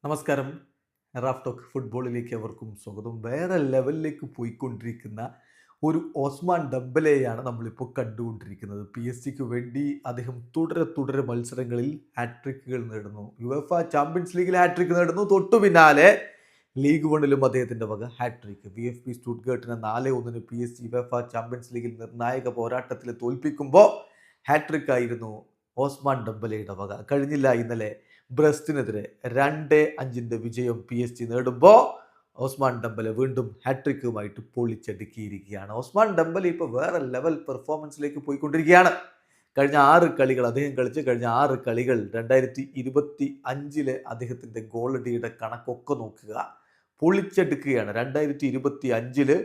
നമസ്കാരം. Raf talk ഫുട്ബോളിലേക്ക് അവർക്കും സ്വാഗതം. വേറെ ലെവലിലേക്ക് പോയിക്കൊണ്ടിരിക്കുന്ന ഒരു ഓസ്മാൻ ഡംബലെയാണ് നമ്മളിപ്പോൾ കണ്ടുകൊണ്ടിരിക്കുന്നത്. പി എസ് ജിക്ക് വേണ്ടി അദ്ദേഹം തുടരെ മത്സരങ്ങളിൽ ഹാട്രിക്കുകൾ നേടുന്നു. യുവേഫ ചാമ്പ്യൻസ് ലീഗിൽ ഹാട്രിക്ക് നേടുന്നു. തൊട്ടു പിന്നാലെ ലീഗ് വണ്ണിലും അദ്ദേഹത്തിൻ്റെ വക ഹാട്രിക്ക്. VfB സ്റ്റുട്ട്ഗർട്ടിനെ 4-1 P S G UEFA champions ലീഗിൽ നിർണായക പോരാട്ടത്തിൽ തോൽപ്പിക്കുമ്പോൾ ഹാട്രിക് ആയിരുന്നു ഓസ്മാൻ ഡംബലെയുടെ വക. കഴിഞ്ഞില്ല ഇന്നലെ ബ്രസ്റ്റിനെതിരെ 2-5 വിജയം പി എസ് ജി നേടുമ്പോൾ ഓസ്മാൻ ഡംബലെ വീണ്ടും ഹാട്രിക്കുമായിട്ട് പൊളിച്ചടുക്കിയിരിക്കുകയാണ്. ഓസ്മാൻ ഡംബലെ ഇപ്പോൾ വേറെ ലെവൽ പെർഫോമൻസിലേക്ക് പോയിക്കൊണ്ടിരിക്കുകയാണ്. കഴിഞ്ഞ 6 കളികൾ അദ്ദേഹം കളിച്ച് കഴിഞ്ഞ 6 കളികൾ 2025 അദ്ദേഹത്തിൻ്റെ ഗോളടിയുടെ കണക്കൊക്കെ നോക്കുക, പൊളിച്ചെടുക്കുകയാണ്. 2025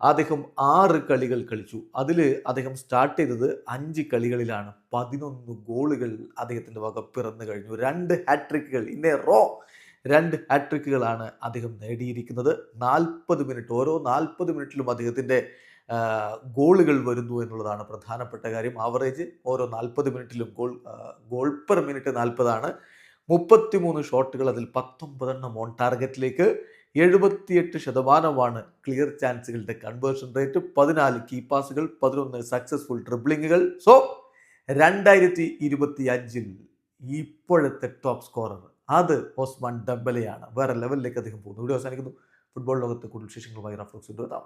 അദ്ദേഹം 6 കളികൾ കളിച്ചു. അതിൽ അദ്ദേഹം സ്റ്റാർട്ട് ചെയ്തത് 5 കളികളിലാണ്. 11 ഗോളുകൾ അദ്ദേഹത്തിൻ്റെ വക പിറന്നു കഴിഞ്ഞു. 2 ഹാട്രിക്കുകൾ ഇന്നേ റോ 2 ഹാട്രിക്കുകളാണ് അദ്ദേഹം നേടിയിരിക്കുന്നത്. 40 മിനിറ്റ്, ഓരോ 40 മിനിറ്റിലും അദ്ദേഹത്തിൻ്റെ ഗോളുകൾ വരുന്നു എന്നുള്ളതാണ് പ്രധാനപ്പെട്ട കാര്യം. ആവറേജ് ഓരോ 40 മിനിറ്റിലും ഗോൾ പെർ മിനിറ്റ് 40 33 ഷോട്ടുകൾ, അതിൽ 19 ഓൺ ടാർഗറ്റിലേക്ക്, 78% ക്ലിയർ ചാൻസുകളുടെ കൺവേർഷൻ റേറ്റ്, 14 കീ പാസുകൾ, 11 സക്സസ്ഫുൾ ഡ്രിബ്ലിങ്ങുകൾ. സോ 2025 ഇപ്പോഴത്തെ ടോപ്പ് സ്കോറർ അത് ഓസ്മാൻ ഡംബലെയാണ്. വേറെ ലെവലിലേക്ക് അദ്ദേഹം പോകുന്നു. വീഡിയോ അവസാനിക്കുന്നു. ഫുട്ബോൾ ലോകത്തെ കൂടുതൽ വിശേഷങ്ങളുമായി റാഫ് ടോക്സ് എത്താം.